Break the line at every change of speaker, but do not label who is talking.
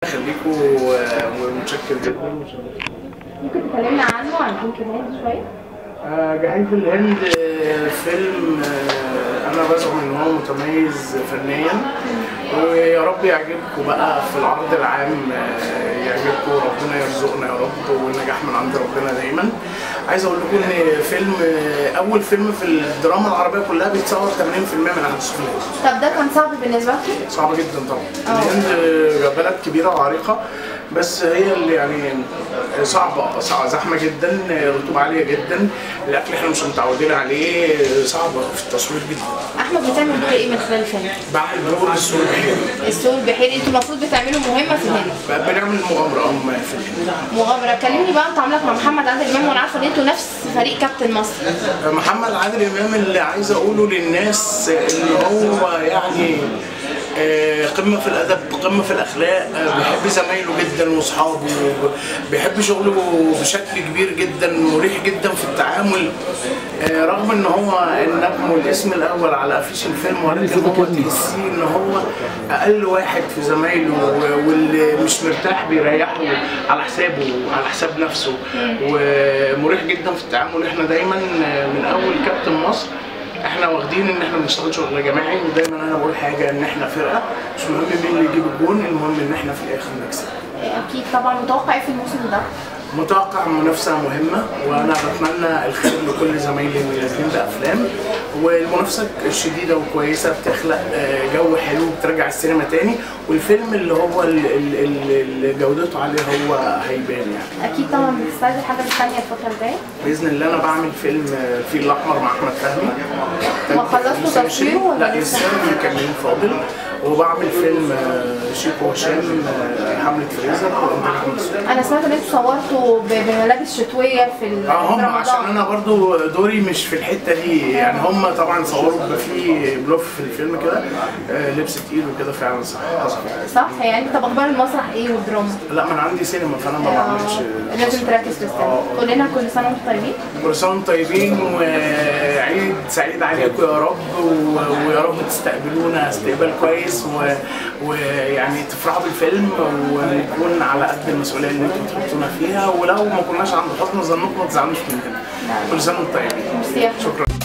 يخليكم ومتشكر جدا.
ممكن تكلمنا عنه عن جحيم في الهند شويه؟
جحيم في الهند فيلم انا بزعم ان هو متميز فنيا، ويا رب يعجبكم بقى في العرض العام، يعجبكم وربنا يرزقنا يا رب، والنجاح من عند ربنا دايما. عايز اقول لكم ان فيلم اول فيلم في الدراما العربيه كلها بيتصور 80% من احداث الهند.
طب ده كان صعب بالنسبه لكم؟
صعب جدا طبعا. الهند بلد كبيره وعريقه، بس هي اللي يعني صعبه زحمه جدا، رطوبه عاليه جدا، الاكل احنا مش متعودين عليه، صعبه في التصوير جدا.
احمد بتعمل دور ايه من خلال الفيلم؟
بعمل دور السور البحيري.
السور البحيري، انتوا المفروض بتعملوا مهمه في الهند.
بنعمل مغامره في الهند.
مغامره، كلمني بقى انت عاملك مع محمد عادل امام، وانا عارفه ان انتوا نفس فريق كابتن مصر.
محمد عادل امام اللي عايز اقوله للناس ان هو يعني قمة في الأدب، قمة في الأخلاق، بيحب زمايله جدا وأصحابه، بيحب شغله بشكل كبير جدا، مريح جدا في التعامل، رغم إن هو النجم والاسم الأول على أفيش الفيلم، ولكن هو تحسيه إن هو أقل واحد في زمايله، واللي مش مرتاح بيريحه على حسابه، على حساب نفسه، ومريح جدا في التعامل. إحنا دايما من أول كابتن مصر احنا واخدين ان احنا بنشتغل شغل جماعي، ودايما انا بقول حاجه ان احنا فرقه، مش مهم مين اللي يجيب الجون، المهم ان احنا في الاخر نكسب.
اكيد طبعا. متوقع ايه في الموسم ده؟
متوقع منافسه مهمه، وانا بتمنى الخير لكل زمايلي اللي نازلين بافلام، والمنافسه الشديده وكويسه بتخلق جو حلو، بترجع السينما تاني، والفيلم اللي هو اللي جودته عاليه هو هيبان يعني.
اكيد طبعا. بتستعد حاجه ثانيه الفتره الجايه؟
باذن الله انا بعمل فيلم الفيل الاحمر مع احمد فهمي.
ما خلصتوا تصويره ولا
لا لسه مكملين فاضل، وبعمل فيلم شيكو وهشام حملة فريزر وانتاج احمد سعد.
انا سمعت ان انتوا صورتوا بملابس شتويه في
هم عشان انا برضو دوري مش في الحته دي يعني، هم طبعا صوروا في بلوف في الفيلم كده، لبس تقيل وكده فعلا
صح يعني. طب اخبار المسرح ايه والدراما؟
لا ما انا عندي سينما فانا ما بعملش.
لازم تركز في السينما. قول لنا كل سنه وانتم طيبين.
كل سنه وانتم طيبين، وعيد سعيد عليكم يا رب، ويا رب تستقبلونا استقبال كويس، ويعني تفرحوا بالفيلم، ونكون على قد المسؤوليه اللي انتم بتحطونا فيها، ولو ما كناش عند حسن ظنكم ما تزعلوش مننا. كل سنه وانتم طيبين.
شكرا.